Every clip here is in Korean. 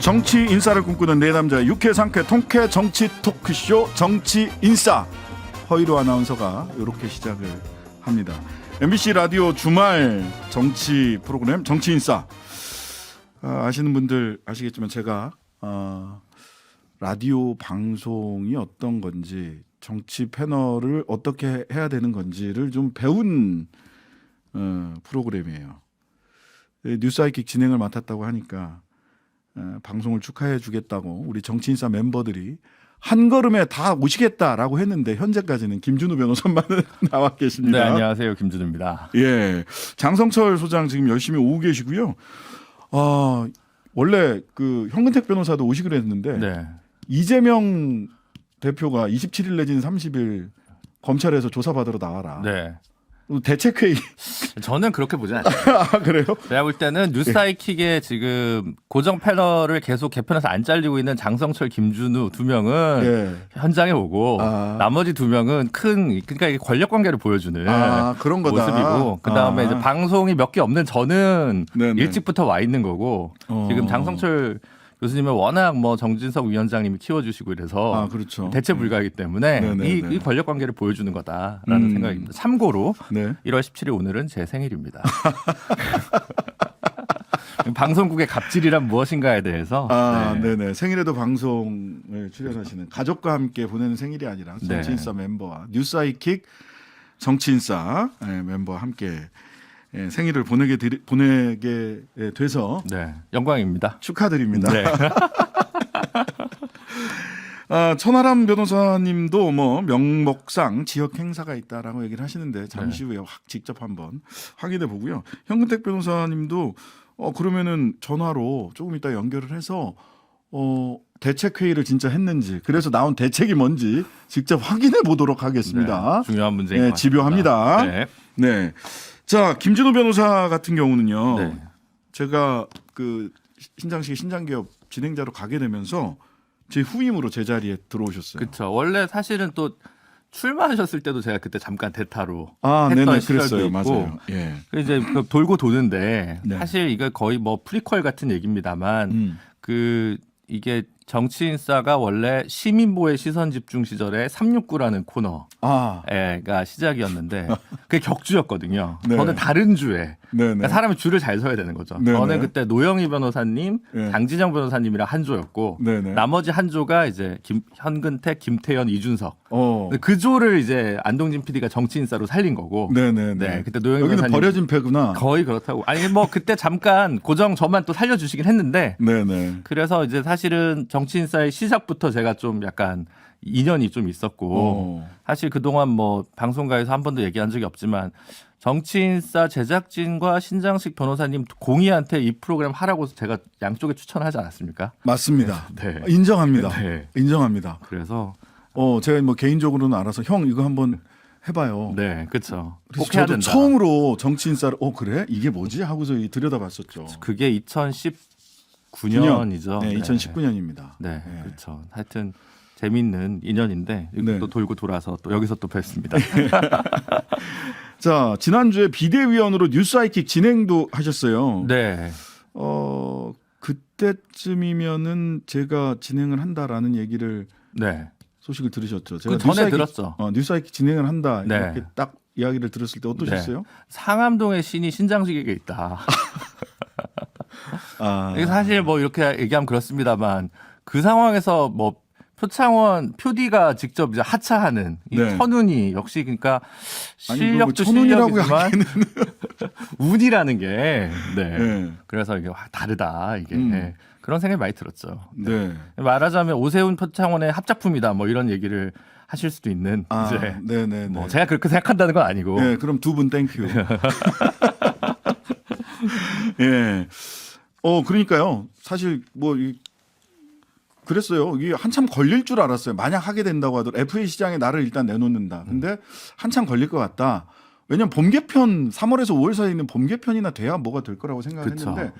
정치 인싸를 꿈꾸는 네 남자 유쾌 상쾌 통쾌 정치 토크쇼 정치 인싸 허이로 아나운서가 이렇게 시작을 합니다. MBC 라디오 주말 정치 프로그램 정치 인싸. 아시는 분들 아시겠지만 제가 라디오 방송이 어떤 건지 정치 패널을 어떻게 해야 되는 건지를 좀 배운 프로그램이에요. 뉴스하이킥 진행을 맡았다고 하니까 방송을 축하해 주겠다고 우리 정치인사 멤버들이 한 걸음에 다 오시겠다라고 했는데 현재까지는 김준우 변호사만 나와 계십니다. 네, 안녕하세요. 김준우입니다. 예, 장성철 소장 지금 열심히 오고 계시고요. 원래 그 현근택 변호사도 오시기로 했는데 네. 이재명 대표가 27일 내지는 30일 검찰에서 조사받으러 나와라. 네. 대책회의. 저는 그렇게 보진 않습니다. 아, 그래요? 제가 볼 때는 뉴스하이킥에 지금 고정 패널을 계속 개편해서 안 잘리고 있는 장성철, 김준우 두 명은 예. 현장에 오고 나머지 두 명은 그러니까 이게 권력 관계를 보여주는 그런 거다. 모습이고 그다음에 이제 방송이 몇 개 없는 저는 네네. 일찍부터 와 있는 거고 지금 장성철 교수님은 워낙 뭐 정진석 위원장님이 키워주시고 이래서 그렇죠. 대체 불가이기 때문에 네네네. 이 권력 관계를 보여주는 거다라는 생각입니다. 참고로 네. 1월 17일 오늘은 제 생일입니다. 방송국의 갑질이란 무엇인가에 대해서 네네. 생일에도 방송에 출연하시는 가족과 함께 보내는 생일이 아니라 정치인싸 멤버와 뉴스하이킥 정치인싸 멤버와 함께 생일을 보내게 돼서 영광입니다. 축하드립니다. 네. 천하람 변호사님도 뭐 명목상 지역 행사가 있다라고 얘기를 하시는데 잠시 후에 직접 한번 확인해 보고요. 현근택 변호사님도 그러면은 전화로 조금 이따 연결을 해서 대책 회의를 진짜 했는지 그래서 나온 대책이 뭔지 직접 확인해 보도록 하겠습니다. 네, 중요한 문제인 것 같습니다. 집요합니다. 네. 네. 자, 김진우 변호사 같은 경우는요. 네. 제가 그 신장식 신장기업 진행자로 가게 되면서 제 후임으로 제 자리에 들어오셨어요. 그렇죠. 원래 사실은 또 출마하셨을 때도 제가 그때 잠깐 대타로 했던 네네, 시절도 그랬어요. 있고 맞아요. 예. 이제 돌고 도는데 네. 사실 이거 거의 뭐 프리퀄 같은 얘기입니다만 이게 정치인싸가 원래 시민보호 시선 집중 시절에 369라는 코너가 시작이었는데 그게 격주였거든요. 네. 저는 다른 주에 네네. 그러니까 사람이 줄을 잘 서야 되는 거죠. 네네. 저는 그때 노영희 변호사님, 네. 장진영 변호사님이랑 한 조였고 네네. 나머지 한 조가 이제 현근택, 김태현, 이준석. 그 조를 이제 안동진 PD가 정치인싸로 살린 거고. 네네네. 네, 그때 노영희 여기는 변호사님 버려진 패구나. 거의 그렇다고. 아니 뭐 그때 잠깐 고정 저만 또 살려주시긴 했는데. 네네. 그래서 이제 사실은 정치인싸의 시작부터 제가 좀 약간 인연이 좀 있었고 사실 그동안 뭐 방송가에서 한 번도 얘기한 적이 없지만 정치인싸 제작진과 신장식 변호사님 공의한테 이 프로그램 하라고 제가 양쪽에 추천하지 않았습니까? 맞습니다. 네. 인정합니다. 네. 인정합니다. 그래서 제가 뭐 개인적으로는 알아서 형 이거 한번 해봐요. 네, 그렇죠. 그래서 꼭 해야 저도 된다. 처음으로 정치인싸를 그래 이게 뭐지 하고서 들여다봤었죠. 그게 2019년이죠. 네, 2019년입니다. 네, 그렇죠. 하여튼 재미있는 인연인데 또 돌고 돌아서 또 여기서 또 뵀습니다. 자, 지난주에 비대위원으로 뉴스하이킥 진행도 하셨어요. 네. 그때쯤이면은 제가 진행을 한다라는 얘기를 소식을 들으셨죠. 제가 전에 들었죠. 뉴스하이킥 진행을 한다 네. 이렇게 딱 이야기를 들었을 때 어떠셨어요? 상암동의 신이 신장식에게 있다. 이게 사실 뭐 이렇게 얘기하면 그렇습니다만 그 상황에서 뭐 표창원 표디가 직접 이제 하차하는 이 천운이 역시 그러니까 실력도 실력이지만 운이라는 게 그래서 이게 다르다 이게 그런 생각이 많이 들었죠. 말하자면 오세훈 표창원의 합작품이다 뭐 이런 얘기를 하실 수도 있는 이제 뭐 제가 그렇게 생각한다는 건 아니고. 네, 그럼 두 분 땡큐. 예. 그러니까요. 사실 뭐 그랬어요. 이게 한참 걸릴 줄 알았어요. 만약 하게 된다고 하더라도 FA 시장에 나를 일단 내놓는다. 근데 한참 걸릴 것 같다. 왜냐하면 봄 개편 3월에서 5월 사이에 있는 봄 개편이나 돼야 뭐가 될 거라고 생각했는데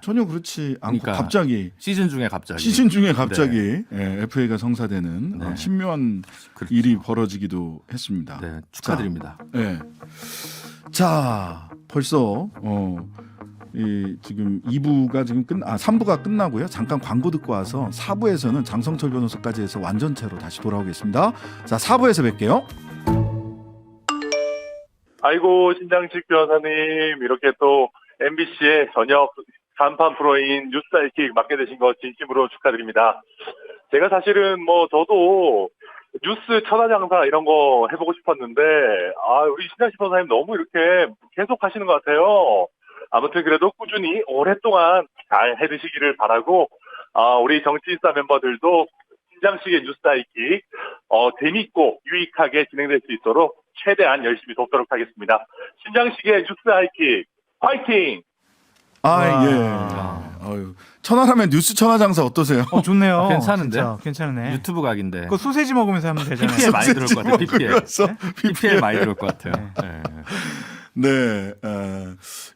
전혀 그렇지 않고 그러니까 갑자기 시즌 중에 갑자기 FA가 성사되는 신묘한 일이 벌어지기도 했습니다. 축하드립니다. 자, 벌써 지금 2부가 지금 3부가 끝나고요. 잠깐 광고 듣고 와서 4부에서는 장성철 변호사까지 해서 완전체로 다시 돌아오겠습니다. 자, 4부에서 뵐게요. 아이고, 신장식 변호사님, 이렇게 또 MBC의 저녁 간판 프로인 뉴스사이킥 맡게 되신 거 진심으로 축하드립니다. 제가 사실은 저도 뉴스 천하장사 이런 거 해보고 싶었는데, 우리 신장식 변호사님 너무 이렇게 계속 하시는 것 같아요. 아무튼 그래도 꾸준히 오랫동안 잘 해드시기를 바라고, 우리 정치인사 멤버들도 신장식의 뉴스사이킥, 재밌고 유익하게 진행될 수 있도록 최대한 열심히 돕도록 하겠습니다. 신장식의 뉴스하이킥 파이팅! 예. 천하라면 뉴스 천하장사 어떠세요? 좋네요. 괜찮은데요? 진짜 괜찮네. 유튜브 각인데. 그거 소세지 먹으면서 하면 되잖아요. PPL 많이 들을 것 같아요. PPL. PPL. PPL 많이 들을 것 같아요. 네.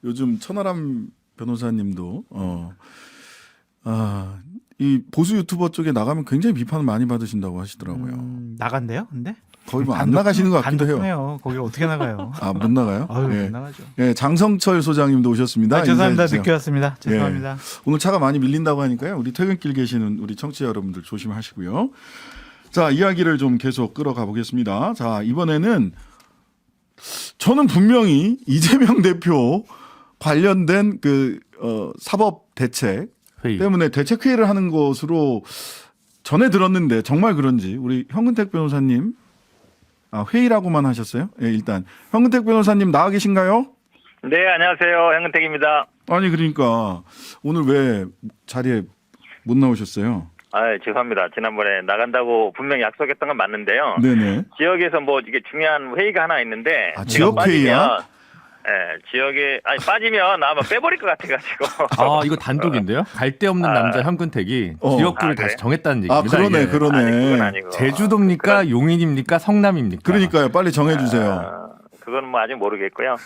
요즘 천하람 변호사님도 이 보수 유튜버 쪽에 나가면 굉장히 비판을 많이 받으신다고 하시더라고요. 나간대요, 근데? 거의 안 나가시는 것 같기도 해요. 단독해요. 거기 어떻게 나가요? 못 나가요? 못 나가죠. 예, 장성철 소장님도 오셨습니다. 죄송합니다. 인사해 늦게 왔습니다. 죄송합니다. 오늘 차가 많이 밀린다고 하니까요. 우리 퇴근길 계시는 우리 청취자 여러분들 조심하시고요. 자, 이야기를 좀 계속 끌어가 보겠습니다. 자, 이번에는 저는 분명히 이재명 대표 관련된 사법 대책 회의. 때문에 대책회의를 하는 것으로 전에 들었는데 정말 그런지 우리 현근택 변호사님 회의라고만 하셨어요? 예, 일단 현근택 변호사님 나와 계신가요? 네, 안녕하세요. 현근택입니다. 아니 그러니까 오늘 왜 자리에 못 나오셨어요? 죄송합니다. 지난번에 나간다고 분명히 약속했던 건 맞는데요. 네네. 지역에서 이게 중요한 회의가 하나 있는데 지역 회의야? 지역에 빠지면 아마 빼버릴 것 같아가지고. 이거 단독인데요? 갈 데 없는 남자 현근택이 지역구를 다시 그래요? 정했다는 얘기입니다. 그러네, 이게. 그러네. 아니, 그건 아니고. 제주도입니까? 용인입니까? 성남입니까? 그러니까요, 빨리 정해주세요. 그건 아직 모르겠고요.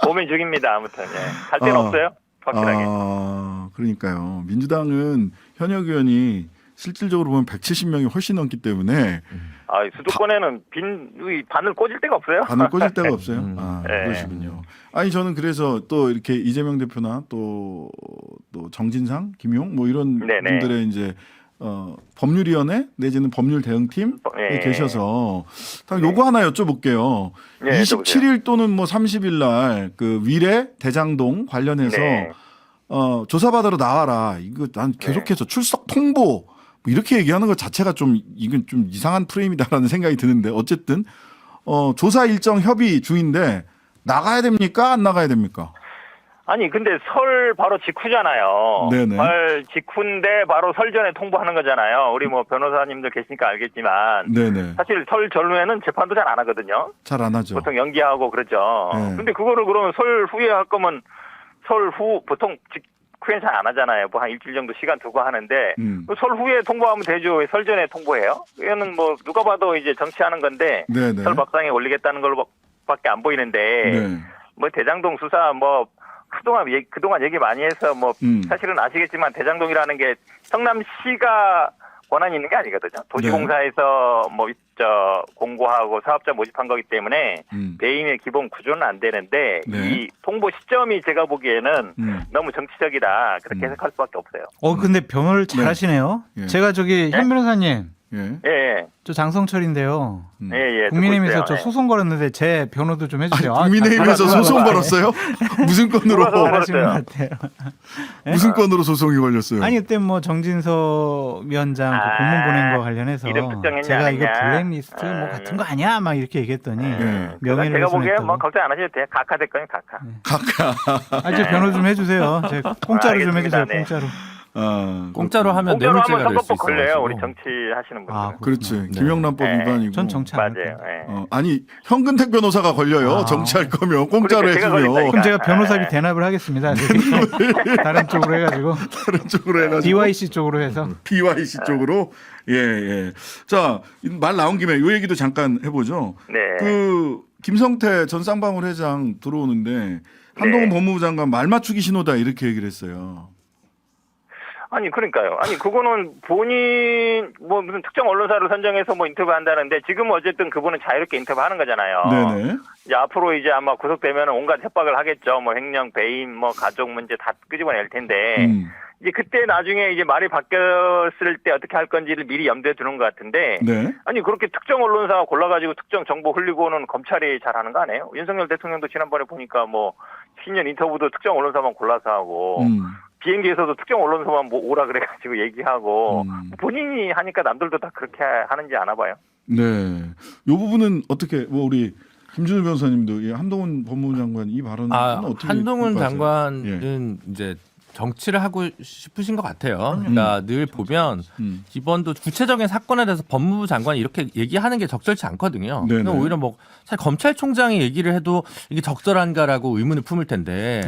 고민 중입니다. 아무튼 갈 데는 없어요. 확실하게. 그러니까요. 민주당은 현역 의원이 실질적으로 보면 170명이 훨씬 넘기 때문에 수도권에는 바늘 꽂을 데가 없어요. 바늘 꽂을 데가 없어요. 네. 그러시군요. 아니 저는 그래서 또 이렇게 이재명 대표나 또 정진상, 김용 이런 네네. 분들의 이제 법률위원회 내지는 법률 대응팀에 계셔서 요거 하나 여쭤볼게요. 네, 27일 또는 30일 날 위례 대장동 관련해서 네. 조사받으러 나와라. 이거 난 계속해서 출석 통보 이렇게 얘기하는 것 자체가 이건 좀 이상한 프레임이다라는 생각이 드는데 어쨌든 조사 일정 협의 중인데 나가야 됩니까? 안 나가야 됩니까? 아니 근데 설 바로 직후잖아요. 네네. 설 직후인데 바로 설 전에 통보하는 거잖아요. 우리 변호사님들 계시니까 알겠지만 네네. 사실 설 전후에는 재판도 잘 안 하거든요. 잘 안 하죠. 보통 연기하고 그러죠. 네. 근데 그거를 그러면 설 후에 할 거면 설 후 보통 직후엔 잘 안 하잖아요. 한 일주일 정도 시간 두고 하는데 설 후에 통보하면 되죠. 왜 설 전에 통보해요? 이거는 누가 봐도 이제 정치하는 건데 네네. 설 밥상에 올리겠다는 걸밖에 안 보이는데 네. 대장동 수사 그동안 얘기 많이 해서 사실은 아시겠지만 대장동이라는 게 성남시가 권한이 있는 게 아니거든요. 도시공사에서 공고하고 사업자 모집한 거기 때문에 배임의 기본 구조는 안 되는데 이 통보 시점이 제가 보기에는 너무 정치적이다. 그렇게 해석할 수밖에 없어요. 근데 변호를 잘 하시네요. 제가 현 변호사님. 예. 저 장성철인데요. 예. 국민의힘에서 저 소송 걸었는데 제 변호도 좀 해주세요. 국민의힘에서 소송 걸었어요? 무슨 건으로? 잘하시는 것 같아요. 무슨 건으로 소송이 걸렸어요? 아니 그때 제가 위원장 공문 보낸 거 관련해서 이름 특정했냐, 제가 이거 아니냐. 블랙리스트 같은 거 아니야? 막 이렇게 얘기했더니 명예를 제가 보기엔 훼손했다고. 걱정 안 하셔도 돼요. 각하 될 거예요. 각하. 제 변호 좀 해주세요. 공짜로 좀 알겠습니다. 해주세요. 네. 공짜로. 공짜로 하면 공짜로 뇌물죄가 하면 될 수 선거법 걸려요. 있어요. 우리 정치하시는 분들. 그렇지. 김영란법 위반이고. 전 정치 안 맞아요. 할게요. 아니 현근택 변호사가 걸려요. 정치할 거면 공짜로 그러니까 제가 해주면. 걸린다니까. 그럼 제가 변호사비 대납을 하겠습니다. 다른 쪽으로 해가지고 다른 쪽으로 해가지고. DYC 쪽으로 해서. PYC 쪽으로. 예. 자, 말 나온 김에 이 얘기도 잠깐 해보죠. 네. 김성태 전 쌍방울 회장 들어오는데 한동훈 법무부 장관 말 맞추기 신호다 이렇게 얘기를 했어요. 아니 그러니까요. 아니 그거는 본인 뭐 무슨 특정 언론사를 선정해서 뭐 인터뷰한다는데 지금 어쨌든 그분은 자유롭게 인터뷰하는 거잖아요. 네네. 이제 앞으로 이제 아마 구속되면 온갖 협박을 하겠죠. 뭐 횡령, 배임, 뭐 가족 문제 다 끄집어낼 텐데 이제 그때 나중에 이제 말이 바뀌었을 때 어떻게 할 건지를 미리 염두에 두는 것 같은데 네. 아니 그렇게 특정 언론사 골라가지고 특정 정보 흘리고는 검찰이 잘하는 거 아니에요? 윤석열 대통령도 지난번에 보니까 뭐 신년 인터뷰도 특정 언론사만 골라서 하고 비행기에서도 특정 언론사만 뭐 오라 그래가지고 얘기하고 본인이 하니까 남들도 다 그렇게 하는지 아나 봐요. 네. 요 부분은 어떻게 뭐 우리 김준우 변호사님도 이 한동훈 법무부 장관 이 발언은 어떻게 한동훈 평가하세요? 장관은 이제 정치를 하고 싶으신 것 같아요. 그러니까 늘 보면 이번도 구체적인 사건에 대해서 법무부 장관이 이렇게 얘기하는 게 적절치 않거든요. 그러니까 오히려 뭐 사실 검찰총장이 얘기를 해도 이게 적절한가라고 의문을 품을 텐데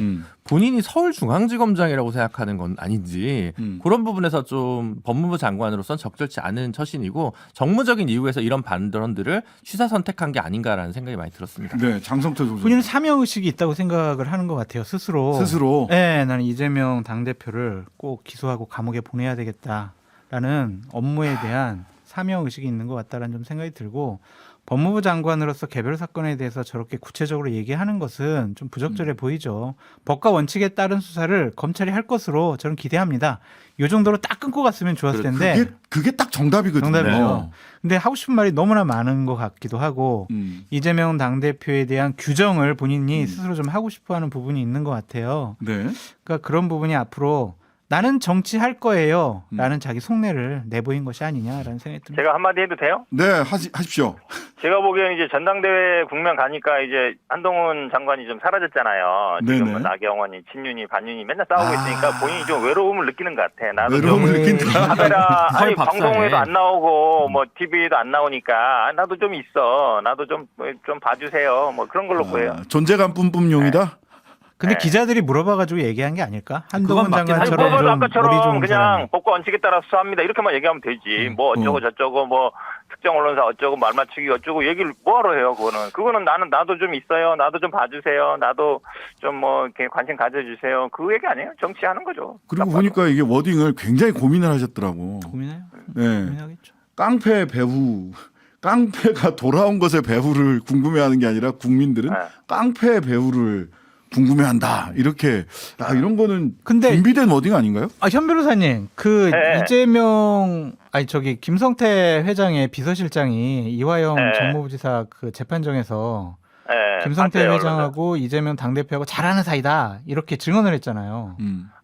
본인이 서울중앙지검장이라고 생각하는 건 아닌지 그런 부분에서 좀 법무부 장관으로서는 적절치 않은 처신이고 정무적인 이유에서 이런 반론들을 취사 선택한 게 아닌가라는 생각이 많이 들었습니다. 네, 장성태 소장. 본인은 사명 의식이 있다고 생각을 하는 것 같아요. 스스로. 네, 나는 이재명 당대표를 꼭 기소하고 감옥에 보내야 되겠다라는 업무에 대한 사명 의식이 있는 것 같다라는 좀 생각이 들고 법무부 장관으로서 개별 사건에 대해서 저렇게 구체적으로 얘기하는 것은 좀 부적절해 보이죠. 법과 원칙에 따른 수사를 검찰이 할 것으로 저는 기대합니다. 이 정도로 딱 끊고 갔으면 좋았을 텐데. 그게 딱 정답이거든요. 정답이죠. 근데 하고 싶은 말이 너무나 많은 것 같기도 하고 이재명 당대표에 대한 규정을 본인이 스스로 좀 하고 싶어하는 부분이 있는 것 같아요. 네. 그러니까 그런 부분이 앞으로 나는 정치할 거예요 라는 자기 속내를 내보인 것이 아니냐라는 생각이 듭니다. 제가 한마디 해도 돼요? 네, 하십시오. 제가 보기에는 이제 전당대회 국면 가니까 이제 한동훈 장관이 좀 사라졌잖아요. 지금 뭐 나경원이, 친윤이, 반윤이 맨날 싸우고 있으니까 본인이 좀 외로움을 느끼는 것 같아. 나도 외로움을 느낀다. 카메라 아니 방송에도 안 나오고 뭐 TV에도 안 나오니까 나도 좀 있어. 나도 좀 봐주세요. 뭐 그런 걸로 보여요. 존재감 뿜뿜용이다. 근데 기자들이 물어봐가지고 얘기한 게 아닐까? 한동훈 아니, 장관처럼 물어봐도 좀 아까처럼 머리 좋은 그냥 사람이. 법과 원칙에 따라 수사합니다. 이렇게만 얘기하면 되지. 뭐 어쩌고 저쩌고 뭐 특정 언론사 어쩌고 말 맞추기 어쩌고 얘기를 뭐하러 해요. 그거는 나도 좀 있어요. 나도 좀 봐주세요. 나도 좀 뭐 이렇게 관심 가져주세요. 그 얘기 아니에요. 정치하는 거죠. 그리고 보니까 이게 워딩을 굉장히 고민을 하셨더라고. 고민해요. 네. 고민하겠죠. 깡패 배후. 깡패가 돌아온 것의 배후를 궁금해하는 게 아니라 국민들은 깡패 배후를 궁금해한다. 이렇게 이런 거는 근데 준비된 워딩 아닌가요? 현 변호사님, 이재명 김성태 회장의 비서실장이 이화영 정무부지사 그 재판정에서 김성태 회장하고 이재명 당대표하고 잘하는 사이다 이렇게 증언을 했잖아요.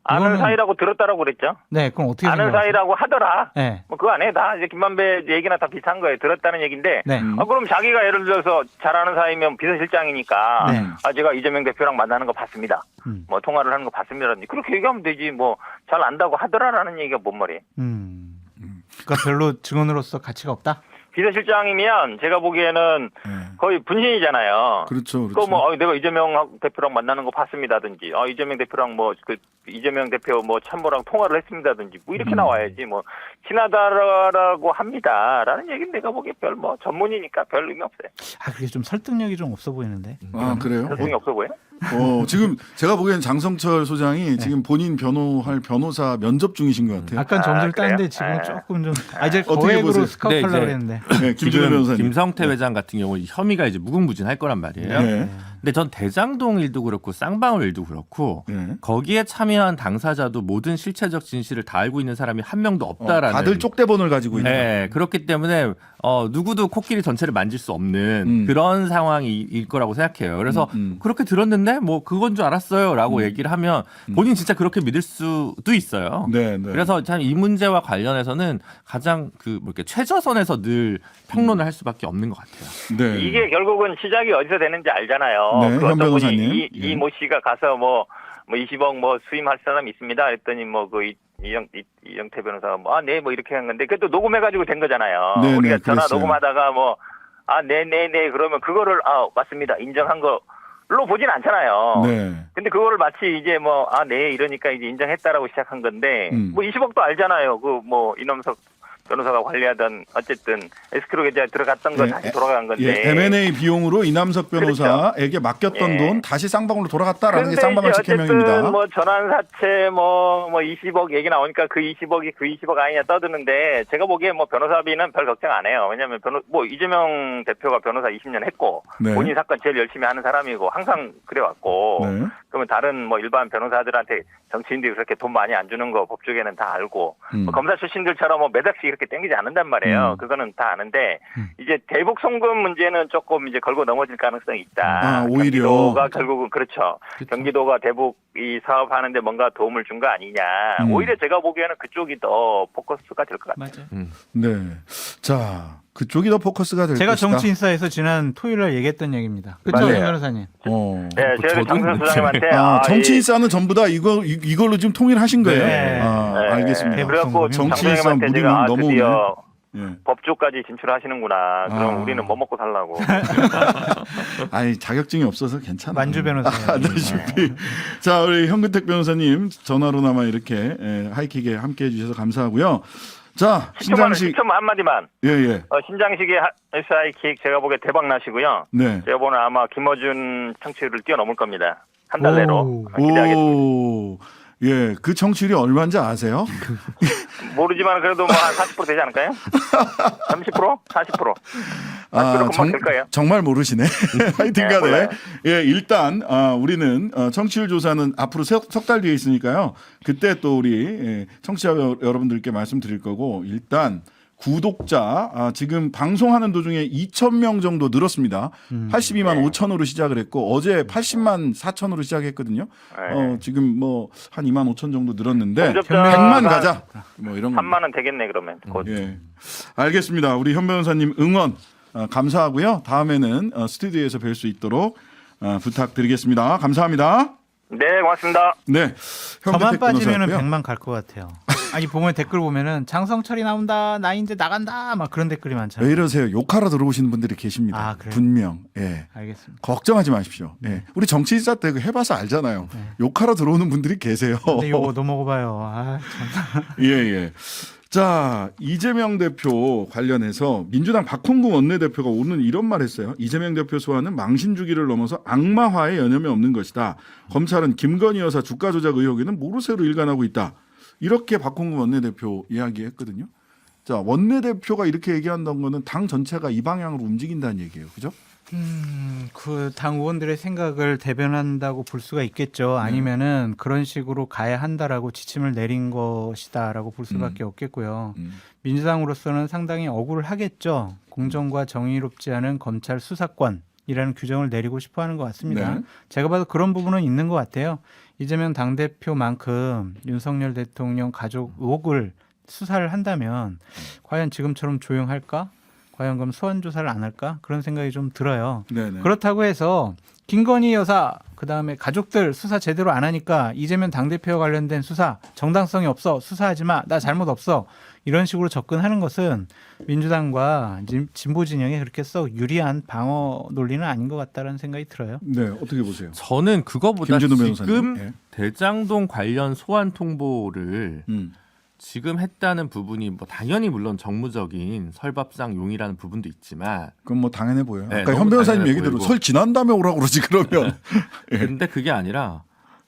아는 사이라고 들었다라고 그랬죠. 네, 그럼 어떻게 아는 생각하세요? 사이라고 하더라. 네. 뭐 그거 안 해. 다 이제 김만배 얘기나 다 비슷한 거예요. 들었다는 얘기인데. 네. 그럼 자기가 예를 들어서 잘 아는 사이면 비서실장이니까 제가 이재명 대표랑 만나는 거 봤습니다. 뭐 통화를 하는 거 봤습니다. 그렇게 얘기하면 되지. 뭐 잘 안다고 하더라라는 얘기가 뭔 말이에요. 그러니까 별로 증언으로서 가치가 없다. 비서실장이면 제가 보기에는 거의 분신이잖아요. 그렇죠. 그 뭐 내가 이재명 대표랑 만나는 거 봤습니다든지, 이재명 대표랑 뭐 이재명 대표 뭐 참모랑 통화를 했습니다든지, 뭐 이렇게 나와야지. 뭐 친하다라고 합니다라는 얘기는 내가 보기에 별 뭐 전문이니까 별 의미 없어요. 그게 좀 설득력이 좀 없어 보이는데. 그래요? 설득이 없어 보여? 지금 제가 보기엔 장성철 소장이 지금 본인 변호할 변호사 면접 중이신 것 같아요. 약간 점수를 따는데 지금 조금 좀 이제 거액으로 스카우트하려고 그랬는데. 네, 김준우 변호사님. 김성태 회장 같은 경우 혐의가 이제 무궁무진할 거란 말이에요. 네. 근데 전 대장동 일도 그렇고 쌍방울 일도 그렇고 거기에 참여한 당사자도 모든 실체적 진실을 다 알고 있는 사람이 한 명도 없다라는. 다들 쪽대본을 가지고 있는. 네, 그렇기 때문에 누구도 코끼리 전체를 만질 수 없는 그런 상황일 거라고 생각해요. 그래서 그렇게 들었는데 뭐 그건 줄 알았어요라고 얘기를 하면 본인 진짜 그렇게 믿을 수도 있어요. 네. 그래서 참 이 문제와 관련해서는 가장 이렇게 최저선에서 늘 평론을 할 수밖에 없는 것 같아요. 네. 이게 결국은 시작이 어디서 되는지 알잖아요. 네, 그 현 어떤 분이 변호사님. 이모 씨가 가서 뭐 20억 뭐 수임할 사람 있습니다. 했더니 뭐 그 이영태 변호사가 뭐 이렇게 한 건데 그게 또 녹음해가지고 된 거잖아요. 네, 우리가 전화 그랬어요. 녹음하다가 뭐 네네네 그러면 그거를 맞습니다 인정한 걸로 보진 않잖아요. 네. 근데 그거를 마치 이제 네 이러니까 이제 인정했다라고 시작한 건데 뭐 20억도 알잖아요. 그 뭐 이놈석 변호사가 관리하던 어쨌든 에스크로 계좌에 들어갔던 거 다시 돌아간 건데. 예, M&A 비용으로 이남석 변호사에게 맡겼던 돈 다시 쌍방울로 돌아갔다라는 게 쌍방울식 해명입니다. 뭐 전환사채 뭐 20억 얘기 나오니까 그 20억 아니냐 떠드는데 제가 보기에 뭐 변호사비는 별 걱정 안 해요. 왜냐하면 뭐 이재명 대표가 변호사 20년 했고 본인 사건 제일 열심히 하는 사람이고 항상 그래왔고 그러면 다른 뭐 일반 변호사들한테 정치인들이 그렇게 돈 많이 안 주는 거 법조계는 다 알고 뭐 검사 출신들처럼 뭐 매닥씩 이렇게 땡기지 않는단 말이에요. 그거는 다 아는데 이제 대북 송금 문제는 조금 이제 걸고 넘어질 가능성이 있다. 오히려 경기도가 결국은 그렇죠. 경기도가 대북 이 사업하는데 뭔가 도움을 준 거 아니냐. 오히려 제가 보기에는 그쪽이 더 포커스가 될 것 같아요. 맞아요. 네, 자 그쪽이 더 포커스가 될 제가 것이다. 정치인사에서 지난 토요일날 얘기했던 얘기입니다. 그렇죠, 맞아요. 변호사님? 네, 제가 장선 수장님한테 정치인사는 전부 다 이걸로 지금 통일하신 거예요? 네. 알겠습니다. 그래갖고 정치인사 장선생님한테 무리는 제가 너무 드디어 예. 법조까지 진출하시는구나. 그럼 우리는 뭐 먹고 살라고. 아니 자격증이 없어서 괜찮아. 만주 변호사님. 자 우리 현근택 변호사님 전화로나마 이렇게 하이킥에 함께해 주셔서 감사하고요. 자 신장식 10초만 한마디만. 예예. 신장식의 하이킥 제가 보기에 대박 나시고요. 네. 제가 보는 아마 김어준 청취율을 뛰어넘을 겁니다. 한 달 내로 기대하겠습니다. 예, 그 청취율이 얼마인지 아세요? 모르지만 그래도 뭐 한 40% 되지 않을까요? 30%? 40%? 40% 금방 될 거예요. 정말 모르시네. 하여튼간에 몰라요. 예, 일단 우리는 청취율 조사는 앞으로 석 달 뒤에 있으니까요. 그때 또 우리 청취자 여러분들께 말씀드릴 거고 일단 구독자 지금 방송하는 도중에 2,000명 정도 늘었습니다. 82만 5천으로 시작을 했고 어제 80만 4천으로 시작했거든요. 지금 뭐 한 2만 5천 정도 늘었는데 100만 가자. 뭐 이런 거. 3만 원 되겠네 그러면. 예. 알겠습니다. 우리 현 변호사님 응원 감사하고요. 다음에는 스튜디오에서 뵐 수 있도록 부탁드리겠습니다. 감사합니다. 네, 고맙습니다. 네. 저만 빠지면은 변호사였고요. 100만 갈 것 같아요. 아니 보면 댓글 보면은 장성철이 나온다, 나 이제 나간다, 막 그런 댓글이 많잖아요. 왜 이러세요? 욕하러 들어오시는 분들이 계십니다. 그래요? 분명. 예. 알겠습니다. 걱정하지 마십시오. 예. 우리 정치인사 때 해봐서 알잖아요. 욕하러 들어오는 분들이 계세요. 근데 이거 넘어가봐요. 참. 예. 자, 이재명 대표 관련해서 민주당 박홍구 원내대표가 오늘 이런 말 했어요. 이재명 대표 소환은 망신 주기를 넘어서 악마화에 여념이 없는 것이다. 검찰은 김건희 여사 주가 조작 의혹에는 모르쇠로 일관하고 있다. 이렇게 박홍구 원내대표 이야기했거든요. 자, 원내대표가 이렇게 얘기한다는 거는 당 전체가 이 방향으로 움직인다는 얘기예요. 그죠? 그 당 의원들의 생각을 대변한다고 볼 수가 있겠죠. 아니면은 그런 식으로 가야 한다라고 지침을 내린 것이다라고 볼 수밖에 없겠고요. 민주당으로서는 상당히 억울을 하겠죠. 공정과 정의롭지 않은 검찰 수사권이라는 규정을 내리고 싶어하는 것 같습니다. 네. 제가 봐도 그런 부분은 있는 것 같아요. 이재명 당대표만큼 윤석열 대통령 가족 의혹을 수사를 한다면 과연 지금처럼 조용할까? 과연 그럼 소환 조사를 안 할까? 그런 생각이 좀 들어요. 네네. 그렇다고 해서 김건희 여사 그다음에 가족들 수사 제대로 안 하니까 이재명 당대표와 관련된 수사 정당성이 없어. 수사하지 마. 나 잘못 없어. 이런 식으로 접근하는 것은 민주당과 진보 진영에 그렇게 썩 유리한 방어 논리는 아닌 것 같다는 생각이 들어요. 네, 어떻게 보세요? 저는 그거보다 김준우 변호사님. 지금 예. 대장동 관련 소환 통보를 지금 했다는 부분이 뭐 당연히 물론 정무적인 설밥상 용이라는 부분도 있지만 그건 뭐 당연해 보여요. 네, 아까 너무 현 변호사님 당연해 얘기대로 보이고. 설 지난 다음에 오라고 그러지 그러면. 근데 그게 아니라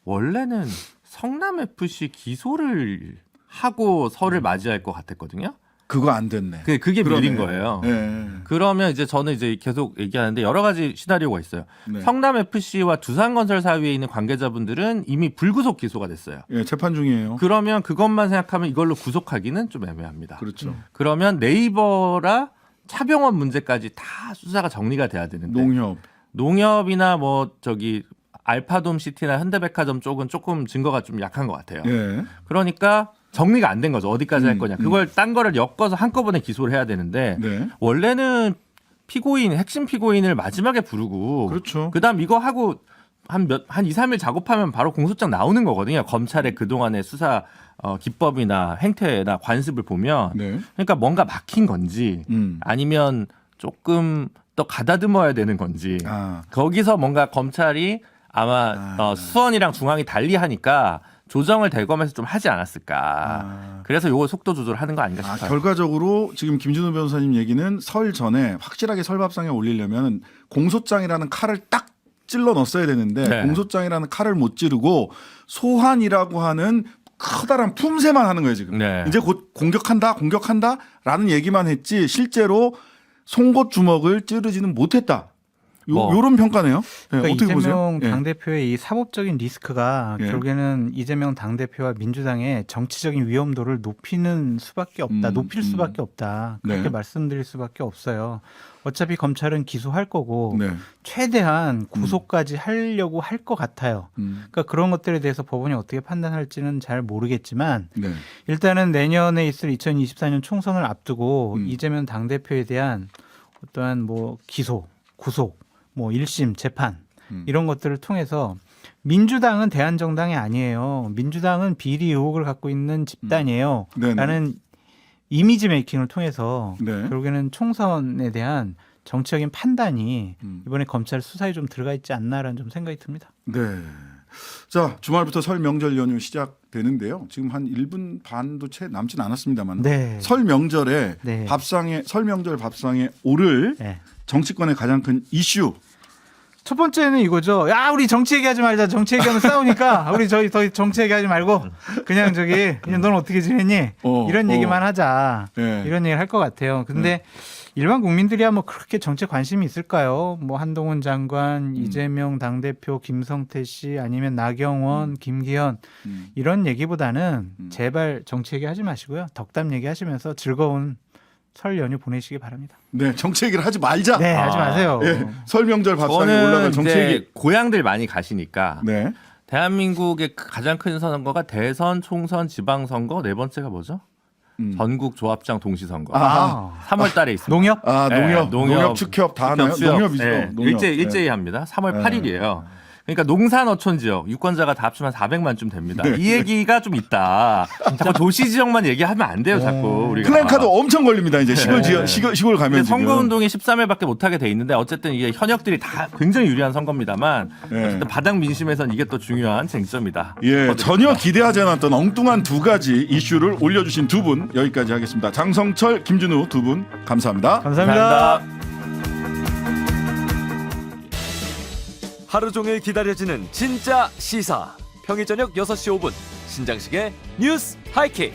원래는 성남 FC 기소를 하고 설을 맞이할 것 같았거든요. 그거 안 됐네. 그게 그러네. 밀린 거예요. 네. 그러면 이제 저는 이제 계속 얘기하는데 여러 가지 시나리오가 있어요. 네. 성남 FC와 두산건설 사위에 있는 관계자분들은 이미 불구속 기소가 됐어요. 예, 재판 중이에요. 그러면 그것만 생각하면 이걸로 구속하기는 좀 애매합니다. 그렇죠. 그러면 네이버라 차병원 문제까지 다 수사가 정리가 돼야 되는데 농협이나 뭐 저기 알파돔 시티나 현대백화점 쪽은 조금 증거가 좀 약한 것 같아요. 예. 그러니까 정리가 안 된 거죠. 어디까지 할 거냐. 그걸 딴 거를 엮어서 한꺼번에 기소를 해야 되는데 네. 원래는 핵심 피고인을 마지막에 부르고 그렇죠. 그다음 이거 하고 한 2, 3일 작업하면 바로 공소장 나오는 거거든요. 검찰의 그동안의 수사 기법이나 행태나 관습을 보면 네. 그러니까 뭔가 막힌 건지 아니면 조금 더 가다듬어야 되는 건지 거기서 뭔가 검찰이 아마 수원이랑 중앙이 달리 하니까 조정을 대검에서 좀 하지 않았을까. 그래서 요거 속도 조절하는 거 아닌가 싶어요. 결과적으로 지금 김준우 변호사님 얘기는 설 전에 확실하게 설밥상에 올리려면 공소장이라는 칼을 딱 찔러 넣었어야 되는데 네. 공소장이라는 칼을 못 찌르고 소환이라고 하는 커다란 품새만 하는 거예요 지금. 네. 이제 곧 공격한다라는 얘기만 했지 실제로 송곳 주먹을 찌르지는 못했다. 요런 평가네요. 네, 그러니까 어떻게 이재명 보세요? 당대표의 이 사법적인 리스크가 예. 결국에는 이재명 당대표와 민주당의 정치적인 위험도를 높이는 수밖에 없다. 높일 수밖에 없다. 그렇게 네. 말씀드릴 수밖에 없어요. 어차피 검찰은 기소할 거고 네. 최대한 구속까지 하려고 할 것 같아요. 그러니까 그런 것들에 대해서 법원이 어떻게 판단할지는 잘 모르겠지만 네. 일단은 내년에 있을 2024년 총선을 앞두고 이재명 당대표에 대한 어떠한 뭐 기소, 구속, 뭐 1심 재판 이런 것들을 통해서 민주당은 대한정당이 아니에요. 민주당은 비리 의혹을 갖고 있는 집단이에요. 네네. 라는 이미지 메이킹을 통해서 네. 결국에는 총선에 대한 정치적인 판단이 이번에 검찰 수사에 좀 들어가 있지 않나라는 좀 생각이 듭니다. 네. 자, 주말부터 설 명절 연휴 시작되는데요. 지금 한 1분 반도 채 남진 않았습니다만 네. 설 명절에 네. 설 명절 밥상에 오를 네. 정치권의 가장 큰 이슈. 첫 번째는 이거죠. 야, 우리 정치 얘기하지 말자. 정치 얘기하면 싸우니까 우리 저희 더 정치 얘기하지 말고 그냥 넌 어떻게 지냈니? 이런 얘기만 하자. 네. 이런 얘기를 할 것 같아요. 근데 일반 국민들이야 뭐 그렇게 정치에 관심이 있을까요? 뭐 한동훈 장관, 이재명 당대표, 김성태 씨 아니면 나경원, 김기현 이런 얘기보다는 제발 정치 얘기하지 마시고요. 덕담 얘기하시면서 즐거운 설 연휴 보내시기 바랍니다. 네, 정치 얘기를 하지 말자. 네, 하지 마세요. 예, 설 명절 밥상에 저는 올라갈 정치 이제 얘기. 고향들 많이 가시니까 네. 대한민국의 가장 큰 선거가 대선, 총선, 지방선거, 네 번째가 뭐죠? 전국 조합장 동시선거. 3월 달에 있습니다. 농협? 농협 축협 다 하나요? 축협, 수협. 농협이죠. 네, 농협. 일제히 합니다. 3월 8일이에요. 그러니까 농산 어촌 지역 유권자가 다 합치면 400만쯤 됩니다. 네. 이 얘기가 좀 있다. 자꾸 도시 지역만 얘기하면 안 돼요. 자꾸 우리가. 플랜카드 엄청 걸립니다. 이제 시골 지역 시골 가면 지금. 선거 운동이 13일밖에 못 하게 돼 있는데 어쨌든 이게 현역들이 다 굉장히 유리한 선거입니다만 네. 어쨌든 바닥 민심에선 이게 또 중요한 쟁점이다. 예, 전혀 기대하지 않았던 엉뚱한 두 가지 이슈를 올려주신 두 분 여기까지 하겠습니다. 장성철, 김준우 두 분 감사합니다. 감사합니다. 하루 종일 기다려지는 진짜 시사. 평일 저녁 6시 5분 신장식의 뉴스 하이킥.